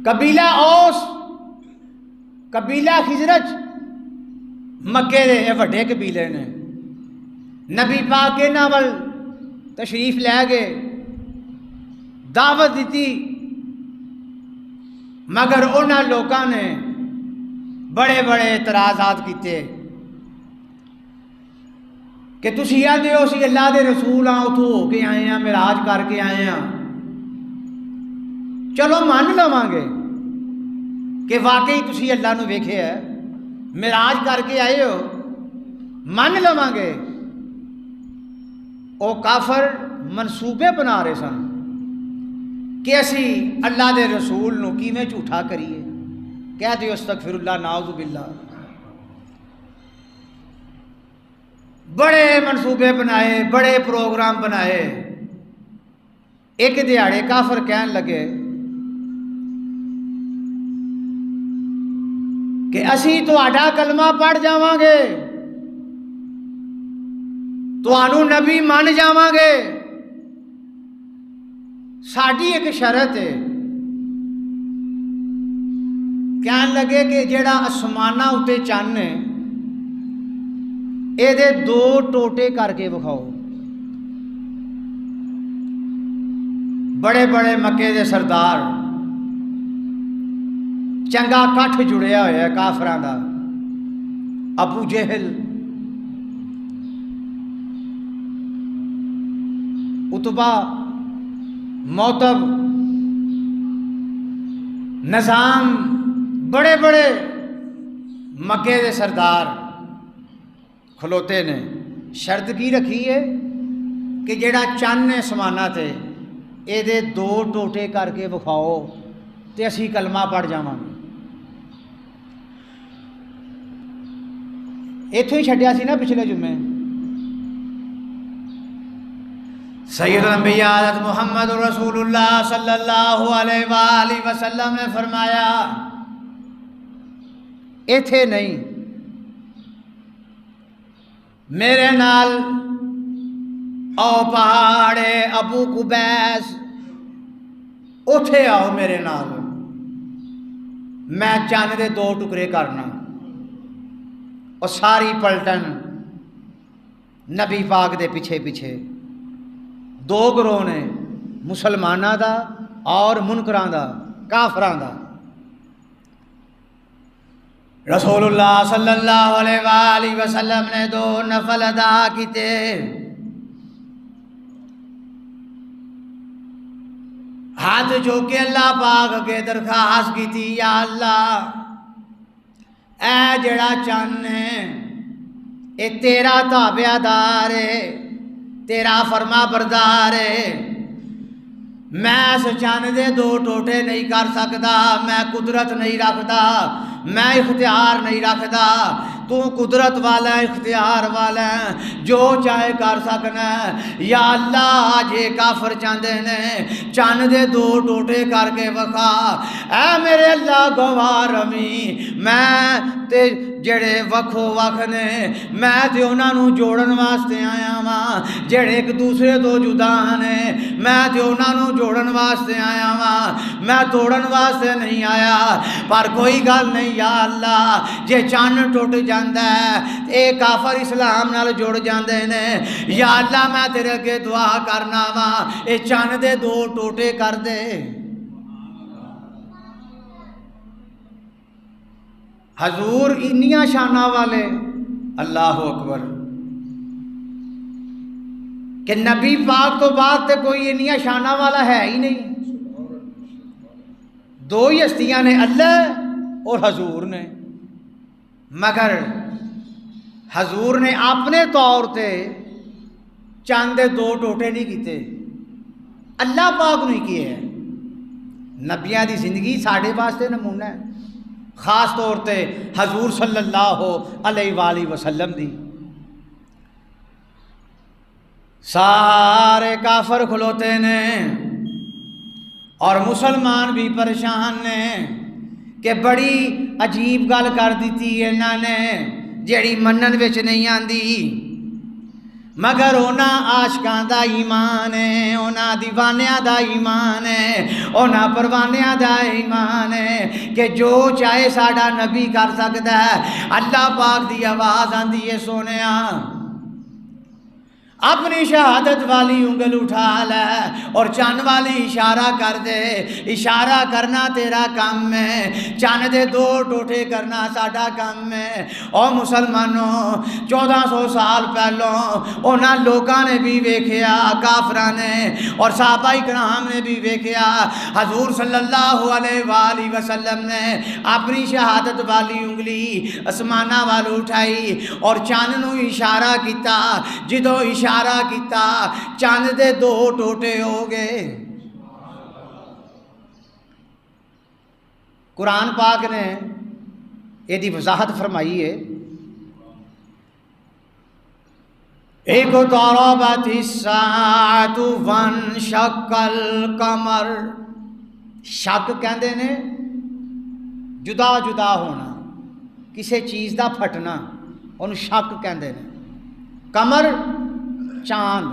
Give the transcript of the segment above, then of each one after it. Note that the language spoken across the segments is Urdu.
قبیلہ اوس قبیلہ خزرج مکے دے یہ وڈے قبیلے نے. نبی پاک انہاں ول تشریف لے گئے, دعوت دیتی, مگر انہاں لوکاں نے بڑے بڑے اعتراضات کیتے کہ تسی آندے ہو سی اللہ دے رسول ہاں, اتھوں ہو کے آئے ہیں, معراج کر کے آئے ہیں, چلو مان لواں گے کہ واقعی تسی اللہ نو ویکھے ہے, معراج کر کے آئے ہو, مان لواں گے. او کافر منصوبے بنا رہے سن کہ اسی اللہ دے رسول نو کیویں جھوٹا کریے. کہہ دیو استغفر اللہ, نعوذ باللہ. بڑے منصوبے بنائے, بڑے پروگرام بنائے. ایک دیہڑے کافر کہن لگے کہ اسی تہاڈا کلمہ پڑھ جاواں گے, تانوں نبی من جاواں گے, ساڈی ایک شرط ہے. کہن لگے کہ جیڑا آسماناں اُتے چن ہے اے دے 2 ٹوٹے کر کے وکھاؤ. بڑے بڑے مکے دے سردار, چنگا کٹھ جڑیا ہوا ہے کافراں دا, ابو جہل, عتبہ, موتب, نظام, بڑے بڑے مکے دے سردار کھلوتے نے. شرط کی رکھی ہے کہ جیڑا چن ہے سمانا تے اے دے 2 ٹوٹے کر کے وکھاؤ تے اسی کلمہ پڑھ جاواں گے. ایتھوں ہی چھڈیا سی نا پچھلے جمعے. سید الانبیاء حضرت محمد رسول اللہ صلی اللہ علیہ وآلہ وسلم نے فرمایا ایتھے نہیں, میرے نال او پہاڑے ابو قبیس, اوتھے آؤ میرے نال, میں چند دے 2 ٹکڑے کرنا. اور ساری پلٹن نبی پاک دے پیچھے پیچھے. 2 گروہ نے, مسلماناں دا اور منکراں دا, کافراں دا. رسول اللہ صلی اللہ علیہ وآلہ وسلم نے 2 نفل ادا کیتے. ہاتھ جو کہ اللہ پاک کے درخواست کی تھی, یا اللہ اے جڑا چن ہے اے تیرا تابع دار ہے, تیرا فرما بردار ہے, میں اس چن دے 2 ٹوٹے نہیں کر سکتا, میں قدرت نہیں رکھتا, میں اختیار نہیں رکھتا, تو قدرت والا اختیار والا جو چاہے کر سکنا. یا اللہ جے کافر چاہتے نے چن دے 2 ٹوٹے کر کے وکھا, اے میرے اللہ گواہ رمی, میں تے جڑے وکھو وکھ نے میں تے انہاں نوں جوڑن واسطے آیا واں, جڑے ایک دوسرے تو جدا نے میں تے انہاں نوں جوڑن واسطے آیا واں, میں توڑن واسطے نہیں آیا. پر کوئی گل نہیں یا اللہ, جے چن ٹوٹ جاندا ہے اے کافر اسلام نال جڑ جاندے نے, یا اللہ میں تیرے اگے دعا کرنا واں اے چن دے 2 ٹوٹے کر دے. حضور انیاں شاناں والے, اللہ اکبر, کہ نبی پاک تو بعد تے کوئی انیاں شاناں والا ہے ہی نہیں. 2 ہی ہستیاں نے, اللہ اور حضور نے. مگر حضور نے اپنے طور تے چند 2 ٹوٹے نہیں کیتے, اللہ پاک نے کیے ہیں. نبیاں دی زندگی ساڈے واسطے نمونہ ہے, خاص طور تے حضور صلی اللہ علیہ وآلہ وسلم دی. سارے کافر کھلوتے نے اور مسلمان بھی پریشان نے کہ بڑی عجیب گل کر دیتی انہاں نے جیڑی منن وچ نہیں آندی. مگر انہاں عاشقاں دا ایمان ہے، انہاں دیوانیاں دا ایمان ہے، انہاں پروانیاں دا ایمان ہے کہ جو چاہے ساڈا نبی کر سکدا ہے۔ اللہ پاک دی آواز آندی ہے سونیا اپنی شہادت والی انگل اٹھا لے اور چند والی اشارہ کر دے، اشارہ کرنا تیرا کام ہے، چند دے دو ٹوٹے کرنا ساڈا کام ہے۔ او مسلمانوں 1400 سال پہلوں انہاں لوکاں نے بھی ویکھیا، کافراں نے اور صحابہ کرام نے بھی ویکھیا، حضور صلی اللہ علیہ وآلہ وسلم نے اپنی شہادت والی انگلی اسمانہ وال اٹھائی اور چند نو اشارہ کیتا، جدو اشارہ کیتا چند دے دو ٹوٹے ہو گئے۔ قرآن پاک نے یہ دی وضاحت فرمائی ہے، اقتربت الساعۃ وانشق القمر، شک کہندے نے جدا جدا ہونا، کسی چیز دا پھٹنا، انہوں شک کہندے نے۔ قمر چاند،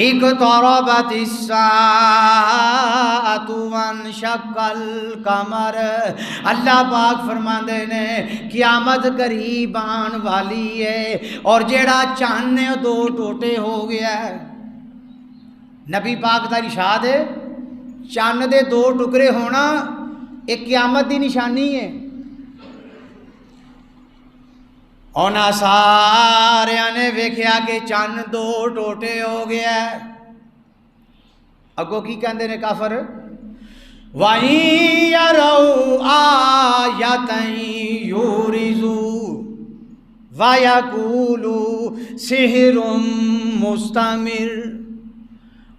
اقتربت الساعۃ وانشق القمر، اللہ پاک فرماندے نے قیامت قریب آن والی ہے اور جیڑا چاند نے دو ٹوٹے ہو گیا ہے۔ نبی پاک دا ارشاد ہے چاند دے دو ٹکڑے ہونا ایک قیامت دی نشانی ہے۔ انہاں ساریاں نے ویکھیا کہ چند دو ٹوٹے ہو گیا ہے۔ اگوں کی کہندے نے کافر، وَإِن يَرَوْا آیَةً یُعْرِضُوا وَيَقُولُوا سِحْرٌ مُسْتَمِرٌ،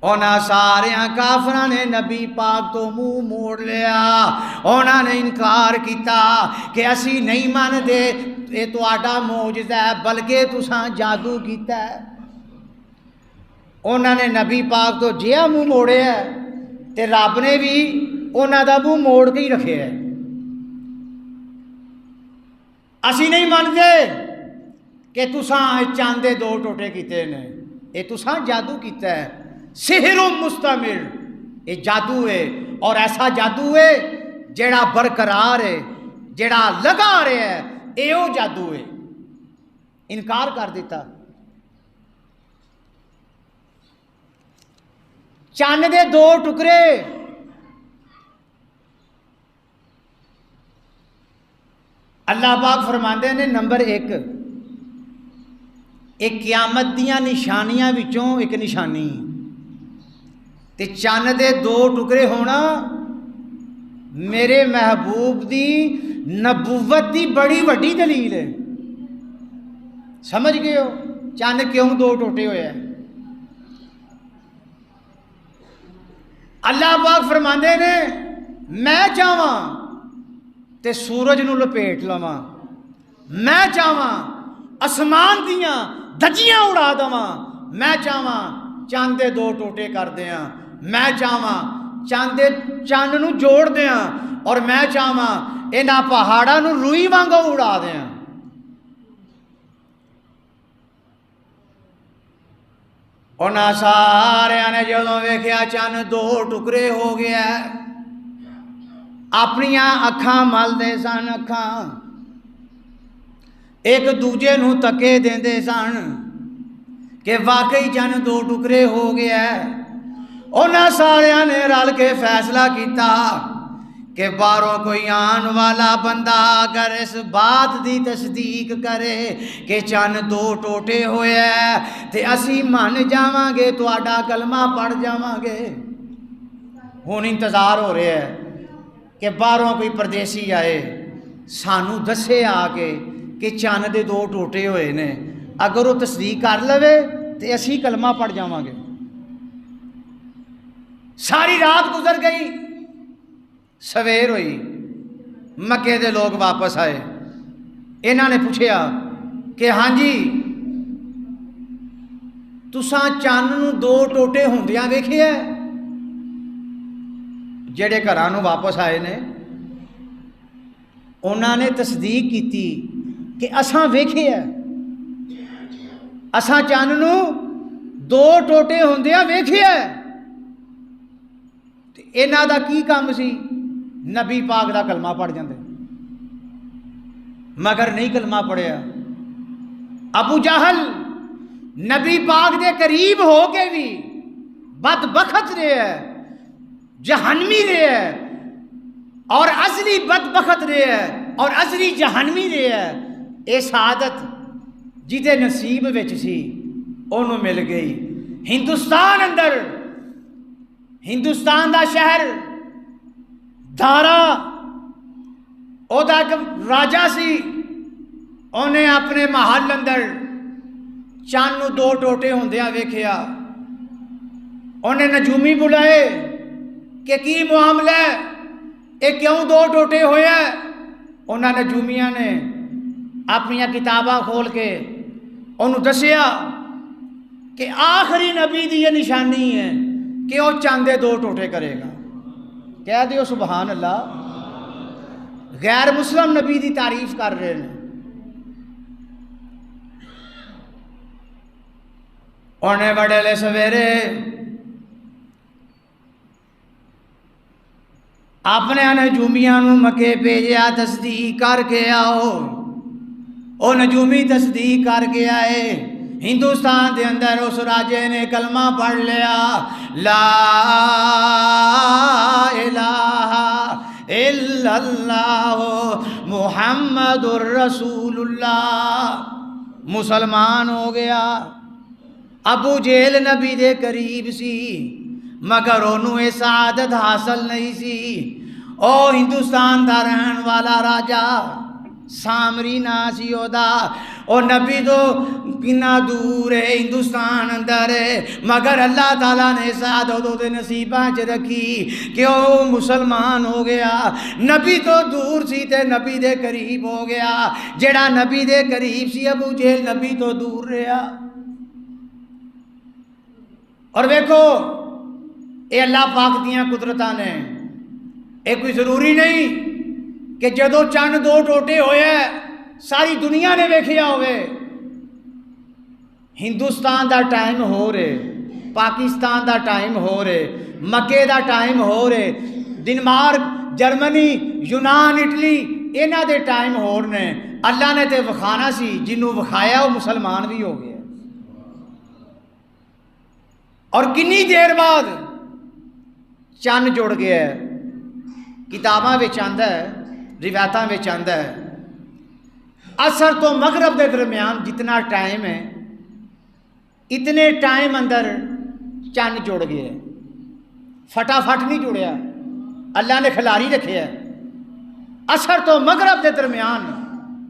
انہاں ساریاں کافراں نے نبی پاک تو منہ موڑ لیا، انہاں نے انکار کیتا کہ اسی نہیں مان دے یہ تہاڈا معجزہ ہے بلکہ تساں جادو کیتا ہے۔ انہاں نے نبی پاک تو جہا منہ موڑیا ہے تے رب نے بھی انہاں دا منہ موڑ کے ہی رکھے ہے۔ اسی نہیں مانتے کہ تساں چاند دے دو ٹوٹے کیتے نے، یہ تساں جادو کیتا ہے۔ سحر مستمر، یہ جادو ہے اور ایسا جادو ہے جیڑا برقرار ہے، جیڑا لگا رہے ہے، ایو جادو ہے۔ انکار کر دیتا۔ چاند دے دو ٹکڑے، اللہ پاک فرماندے نے نمبر ایک قیامت دیاں نشانیاں وچوں ایک نشانی تے چاند دے دو ٹکڑے ہونا میرے محبوب دی نبوت دی بڑی وڈی دلیل ہے۔ سمجھ گئے ہو چاند کیوں دو ٹوٹے ہوئے ہیں؟ اللہ پاک فرماندے نے میں چاہواں تے سورج نو لپیٹ لواں، میں چاہواں اسمان دیاں دجیاں اڑا دواں، میں چاہواں چاند دے دو ٹوٹے کر دیاں، میں چاہواں چاند نو جوڑ دیاں اور میں چاہواں انہاں پہاڑاں نو روئی وانگو اڑا دیاں۔ انہاں ساریاں نے جدوں ویکھیا چاند دو ٹکڑے ہو گیا، اپنیاں اکھاں مل دے سن، اکھاں ایک دوجے نو تکے دیندے سن کہ واقعی چاند دو ٹکڑے ہو گیا ہے۔ انہاں ساریاں نے رل کے فیصلہ کیتا کہ باہروں کوئی آن والا بندہ اگر اس بات دی تصدیق کرے کہ چاند دو ٹوٹے ہوئے ہے تے اسی من جاواں گے، تہاڈا کلمہ پڑھ جاواں گے۔ ہن انتظار ہو رہا ہے کہ باہروں کوئی پردیسی آئے سانو دسے آ کے کہ چاند دے دو ٹوٹے ہوئے نے، اگر وہ تصدیق کر لوے تے اسی کلمہ پڑھ جاواں گے۔ ساری رات گزر گئی، سویر ہوئی، مکے دے لوگ واپس آئے، انہاں نے پوچھیا کہ ہاں جی تساں چاند نو دو ٹوٹے ہوندیاں ویکھے ہے؟ جڑے گھراں نو واپس آئے نے انہاں نے تصدیق کیتی کہ اساں ویکھے ہے۔ اساں چند نو دو ٹوٹے ہوندیاں ویکھیا تے انہاں دا کی کام سی؟ نبی پاک دا کلمہ پڑھ جاندے، مگر نہیں کلمہ پڑھیا۔ ابو جہل نبی پاک دے قریب ہو کے بھی بدبخت رہے ہے، جہنمی رہے ہے، اور اصلی بدبخت رہے ہے اور اصلی جہنمی رہے ہے۔ اے سعادت جدے نصیب وچ سی انہوں مل گئی۔ ہندوستان اندر، ہندوستان دا شہر دھارا، او دا ایک راجہ سی، انہیں اپنے محل اندر چند نو دو ٹوٹے ہوندیاں ویکھیا۔ انہیں نجومی بلائے کہ کی معاملہ ہے، اے کیوں دو ٹوٹے ہوئے ہیں؟ انہاں نجومیاں نے اپنی کتاباں کھول کے انہوں دسیا کہ آخری نبی دی یہ نشانی ہے کہ وہ چاندے دو ٹوٹے کرے گا۔ کہہ دیو سبحان اللہ۔ غیر مسلم نبی دی تعریف کر رہے ہیں۔ انہیں بڑے لے سویرے اپنے نجومیاں نو مکے بھیجیا تصدیق کر کے آؤ۔ او نجومی تصدیق کر کے آئے۔ ہندوستان دے اندر اس راجے نے کلمہ پڑھ لیا، لا الہ الا اللہ محمد الرسول اللہ، مسلمان ہو گیا۔ ابو جہل نبی دے قریب سی مگر انہوں یہ سعادت حاصل نہیں سی۔ او ہندوستان دا رہن والا راجہ سامری نا سی دا، او نبی تو کنا دور ہے ہندوستان اندر ہے، مگر اللہ تعالیٰ نے سعادت دے نصیباں چ رکھی کہ او مسلمان ہو گیا۔ نبی تو دور سی تے نبی دے قریب ہو گیا۔ جڑا نبی دے قریب سی ابو جہل نبی تو دور رہا۔ اور ویکھو اے اللہ پاک دیاں قدرتاں نے، اے کوئی ضروری نہیں کہ جدو چند دو ٹوٹے ہوئے ساری دنیا نے ویکھیا ہوئے۔ ہندوستان دا ٹائم ہو رہے، پاکستان دا ٹائم ہو رہے، مکے دا ٹائم ہو رہے، ڈنمارک، جرمنی، یونان، اٹلی، انہاں دے ٹائم ہو رہے۔ اللہ نے تے وکھانا سی، جنہوں وکھایا وہ مسلمان بھی ہو گیا۔ اور کنی دیر بعد چند جڑ گیا ہے۔ کتاباں وچ آندا ہے، روایتاں وچ آندا ہے، عصر تو مغرب دے درمیان جتنا ٹائم ہے اتنے ٹائم اندر چند جڑ گیا ہے۔ فٹافٹ نہیں جڑیا، اللہ نے کھلاری رکھے ہے۔ عصر تو مغرب دے درمیان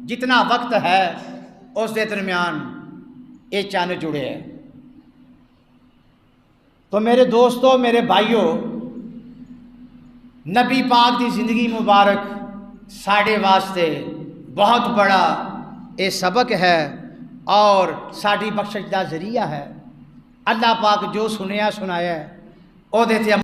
جتنا وقت ہے اس دے درمیان یہ چند جڑے ہے۔ تو میرے دوستو، میرے بھائیوں، نبی پاک دی زندگی مبارک ساڑھے واسطے بہت بڑا یہ سبق ہے اور ساڑھی بخشش دا ذریعہ ہے۔ اللہ پاک جو سنیا سنایا ہے او دے تے